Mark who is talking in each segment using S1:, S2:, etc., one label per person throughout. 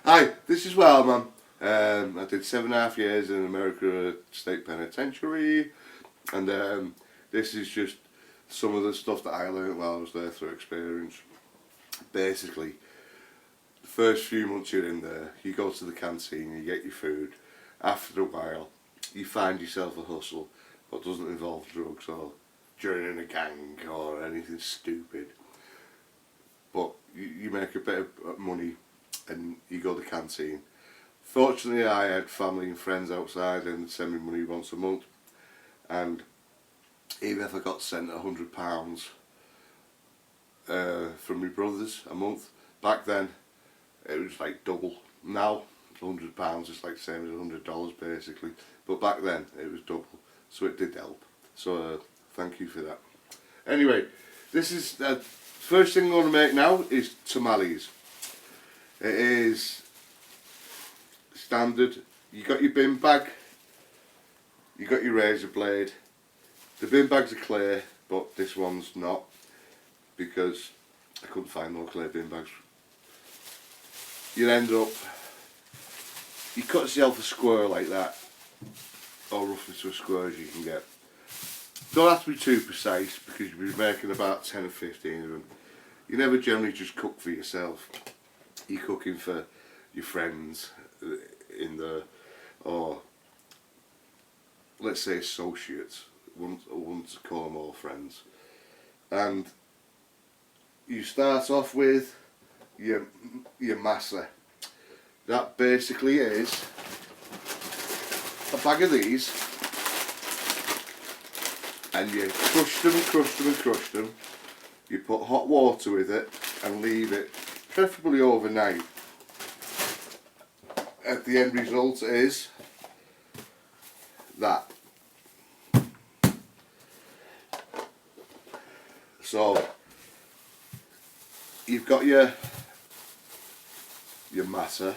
S1: Hi, this is Wildman. I did 7.5 years in America State Penitentiary, and this is just some of the stuff that I learned while I was there through experience. Basically, the first few months you're in there, you go to the canteen, you get your food. After a while, you find yourself a hustle, but doesn't involve drugs or joining a gang or anything stupid. But you make a bit of money and you go to the canteen. Fortunately, I had family and friends outside and they'd send me money once a month, and even if I got sent £100 from my brothers a month, back then it was like double. Now £100 is like the same as $100 basically, but back then it was double, so it did help. So thank you for that. Anyway, this is first thing I'm going to make now is tamales. It is standard. You got your bin bag, you got your razor blade. The bin bags are clear, but this one's not, because I couldn't find no clear bin bags. You end up, you cut yourself a square like that, or roughly to a square as you can get. Don't have to be too precise, because you'll be making about 10 or 15 of them. You never generally just cook for yourself. You're cooking for your friends in the, or let's say associates. I wouldn't call them all friends. And you start off with your masa. That basically is a bag of these, and you crush them and crush them and crush them. You put hot water with it and leave it, preferably overnight. And the end result is that. So you've got your masa.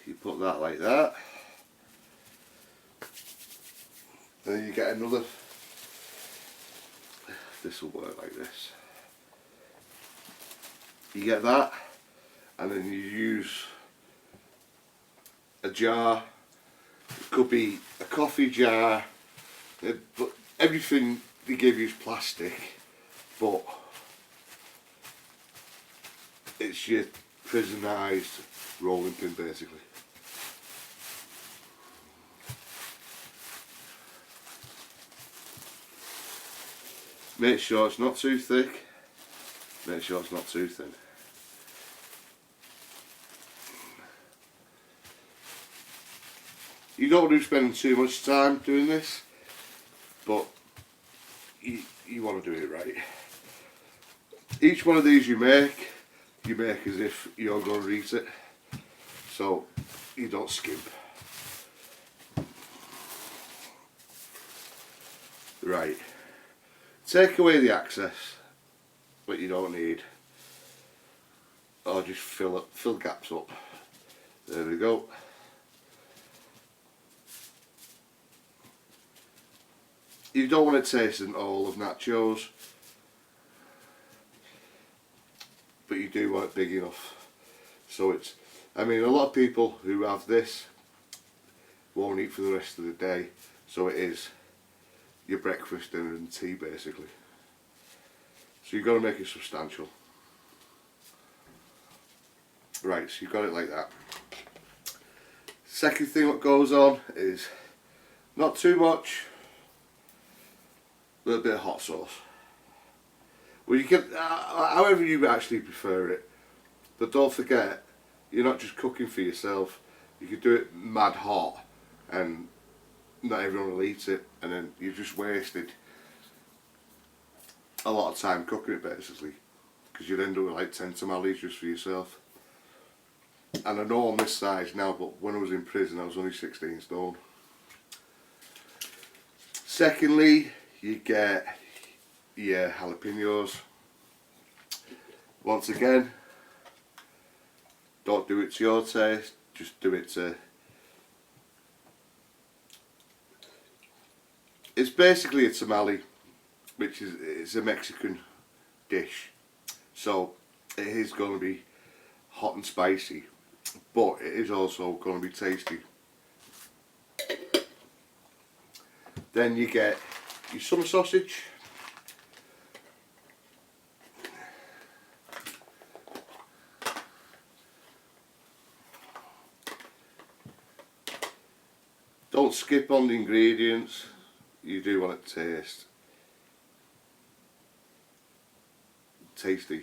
S1: You put that like that, and then you get another. This will work like this. You get that, and then you use a jar. It could be a coffee jar, but everything they give you is plastic, but it's your prisonized rolling pin basically. Make sure it's not too thick, make sure it's not too thin. You don't want to be spending too much time doing this, but you want to do it right. Each one of these you make as if you're going to eat it, so you don't skimp. Right. Take away the excess, what you don't need, or just fill gaps up. There we go. You don't want it tasting all of nachos, but you do want it big enough. So it's, I mean, a lot of people who have this won't eat for the rest of the day, so it is your breakfast, dinner and tea basically. So you've got to make it substantial. Right, so you've got it like that. Second thing what goes on is not too much, a little bit of hot sauce. Well, you can, however you actually prefer it, but don't forget, you're not just cooking for yourself. You could do it mad hot and not everyone will eat it, and then you've just wasted a lot of time cooking it basically, because you'd end up with like 10 tamales just for yourself. And I know I'm this size now, but when I was in prison I was only 16 stone. Secondly, you get your jalapenos. Once again, Don't do it to your taste, just do it to... It's basically a tamale, which is it's a Mexican dish. So it is going to be hot and spicy, but it is also going to be tasty. Then you get your summer sausage. Don't skip on the ingredients, you do want it to taste tasty.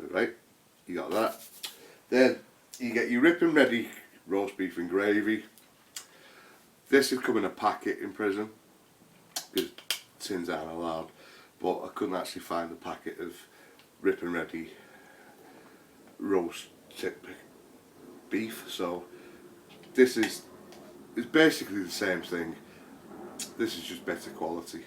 S1: Right, you got that. Then you get your ripping ready roast beef and gravy. This would come in a packet in prison because tins aren't allowed, but I couldn't actually find the packet of ripping ready roast beef, so this is basically the same thing. This is just better quality.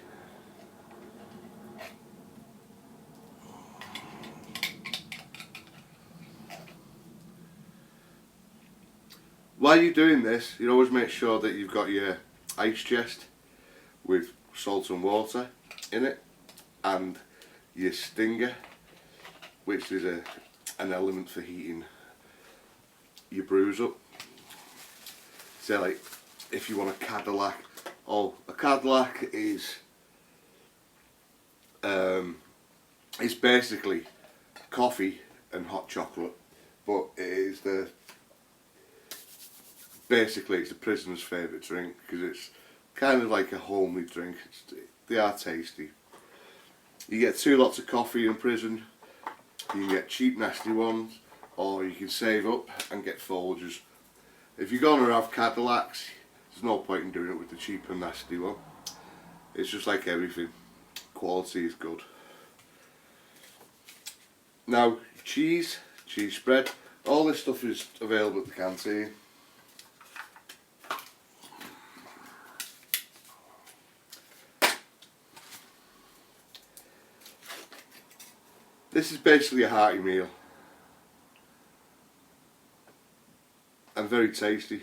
S1: While you're doing this, you always make sure that you've got your ice chest with salt and water in it, and your stinger, which is an element for heating your brews up. So like, if you want a Cadillac, a Cadillac is it's basically coffee and hot chocolate, but it is basically it's the prisoner's favourite drink because it's kind of like a homely drink. They are tasty. You get 2 lots of coffee in prison. You can get cheap nasty ones, or you can save up and get Folgers. If you're going to have Cadillacs, there's no point in doing it with the cheap and nasty one. It's just like everything, quality is good. Now cheese spread, all this stuff is available at the canteen. This is basically a hearty meal and very tasty.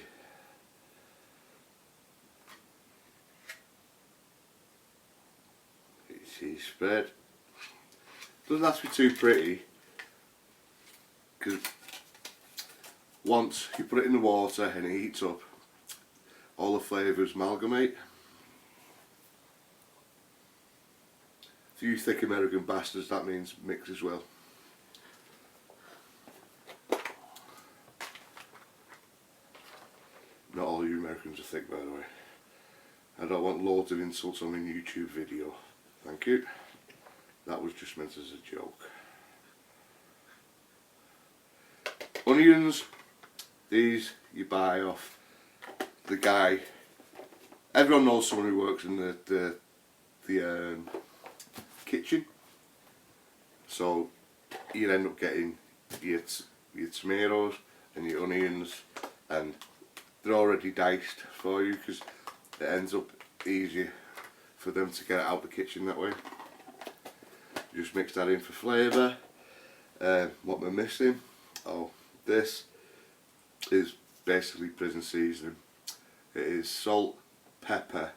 S1: Cheese spread. Doesn't have to be too pretty, because once you put it in the water and it heats up, all the flavours amalgamate. For you thick American bastards, that means mix as well. Not all you Americans are thick, by the way. I don't want loads of insults on my YouTube video. Thank you. That was just meant as a joke. Onions, these you buy off the guy. Everyone knows someone who works in the kitchen, so you end up getting your tomatoes and your onions, and they're already diced for you because it ends up easier for them to get out the kitchen that way. Just mix that in for flavour. What we're missing, this is basically prison seasoning. It is salt, pepper,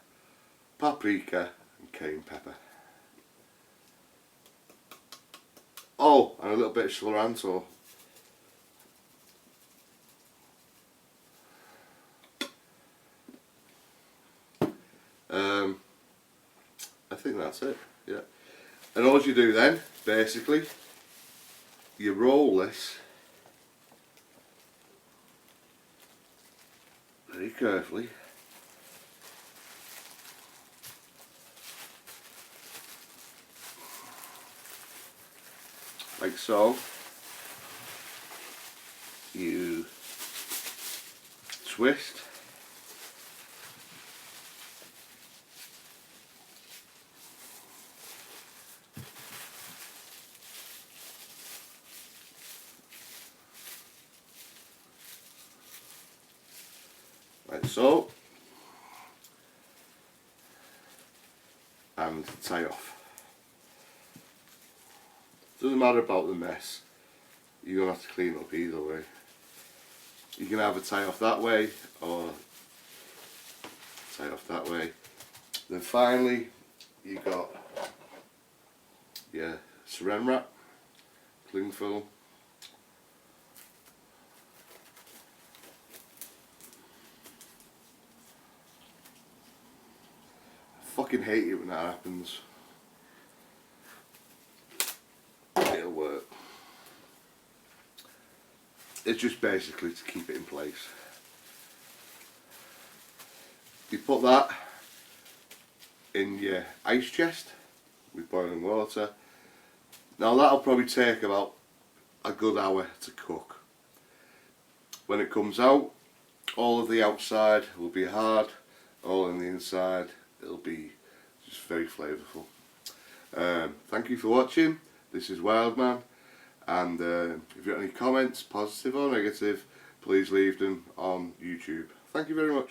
S1: paprika and cayenne pepper. Oh, and a little bit of cilantro. I think that's it, yeah. And all you do then, basically, you roll this very carefully. Like so. You twist. Like so. And tie off. Doesn't matter about the mess. you're going to have to clean up either way. You can either tie off that way or tie off that way. Then finally you got your saran wrap, cling film. I fucking hate it when that happens. It'll work. It's just basically to keep it in place. You put that in your ice chest with boiling water. Now that'll probably take about a good hour to cook. When it comes out, all of the outside will be hard, all on the inside it'll be just very flavourful. Thank you for watching. This is Wildman, and if you've got any comments, positive or negative, please leave them on YouTube. Thank you very much.